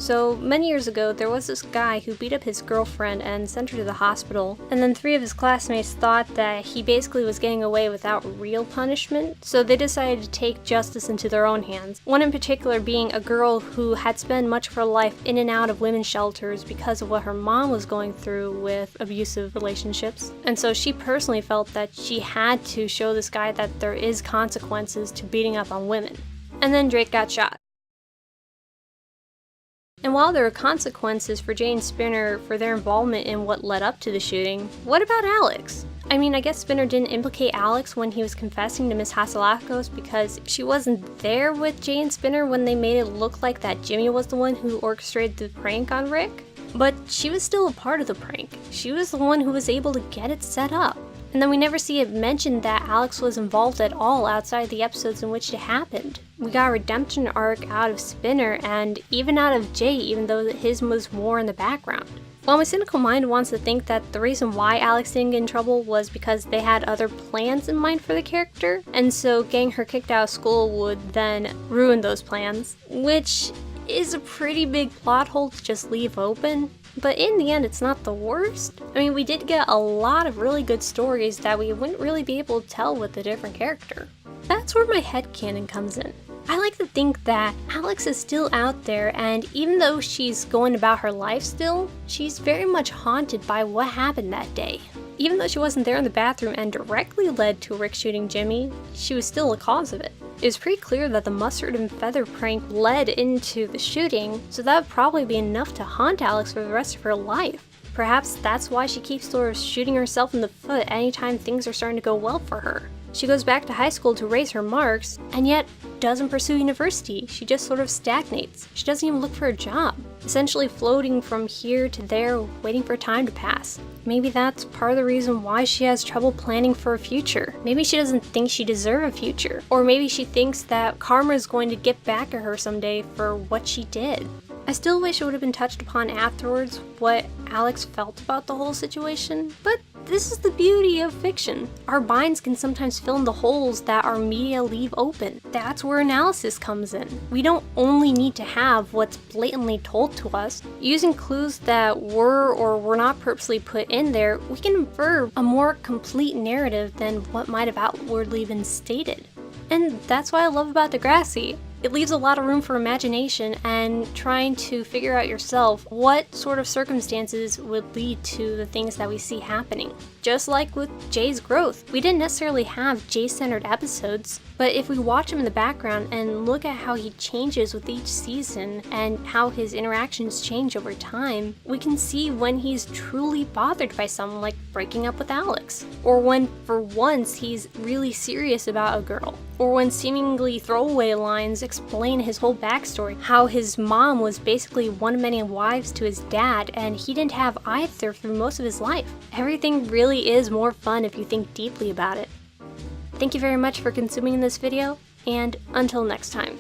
So many years ago, there was this guy who beat up his girlfriend and sent her to the hospital, and then 3 of his classmates thought that he basically was getting away without real punishment, so they decided to take justice into their own hands. One in particular being a girl who had spent much of her life in and out of women's shelters because of what her mom was going through with abusive relationships. And so she personally felt that she had to show this guy that there is consequences to beating up on women. And then Drake got shot. And while there are consequences for Jay and Spinner for their involvement in what led up to the shooting, what about Alex? I mean, I guess Spinner didn't implicate Alex when he was confessing to Miss Hatzilakos because she wasn't there with Jay and Spinner when they made it look like that Jimmy was the one who orchestrated the prank on Rick. But she was still a part of the prank. She was the one who was able to get it set up. And then we never see it mentioned that Alex was involved at all outside the episodes in which it happened. We got a redemption arc out of Spinner and even out of Jay, even though his was more in the background. While my cynical mind wants to think that the reason why Alex didn't get in trouble was because they had other plans in mind for the character, and so getting her kicked out of school would then ruin those plans, which is a pretty big plot hole to just leave open. But in the end, it's not the worst. I mean, we did get a lot of really good stories that we wouldn't really be able to tell with a different character. That's where my headcanon comes in. I like to think that Alex is still out there, and even though she's going about her life still, she's very much haunted by what happened that day. Even though she wasn't there in the bathroom and directly led to Rick shooting Jimmy, she was still a cause of it. It was pretty clear that the mustard and feather prank led into the shooting, so that would probably be enough to haunt Alex for the rest of her life. Perhaps that's why she keeps sort of shooting herself in the foot anytime things are starting to go well for her. She goes back to high school to raise her marks, and yet doesn't pursue university. She just sort of stagnates. She doesn't even look for a job, essentially floating from here to there, waiting for time to pass. Maybe that's part of the reason why she has trouble planning for a future. Maybe she doesn't think she deserves a future. Or maybe she thinks that karma is going to get back at her someday for what she did. I still wish it would have been touched upon afterwards what Alex felt about the whole situation, but this is the beauty of fiction. Our minds can sometimes fill in the holes that our media leave open. That's where analysis comes in. We don't only need to have what's blatantly told to us. Using clues that were or were not purposely put in there, we can infer a more complete narrative than what might have outwardly been stated. And that's what I love about Degrassi. It leaves a lot of room for imagination and trying to figure out yourself what sort of circumstances would lead to the things that we see happening. Just like with Jay's growth, we didn't necessarily have Jay-centered episodes, but if we watch him in the background and look at how he changes with each season and how his interactions change over time, we can see when he's truly bothered by something like breaking up with Alex, or when for once he's really serious about a girl, or when seemingly throwaway lines explain his whole backstory, how his mom was basically one of many wives to his dad and he didn't have either through most of his life. Everything really is more fun if you think deeply about it. Thank you very much for consuming this video, and until next time.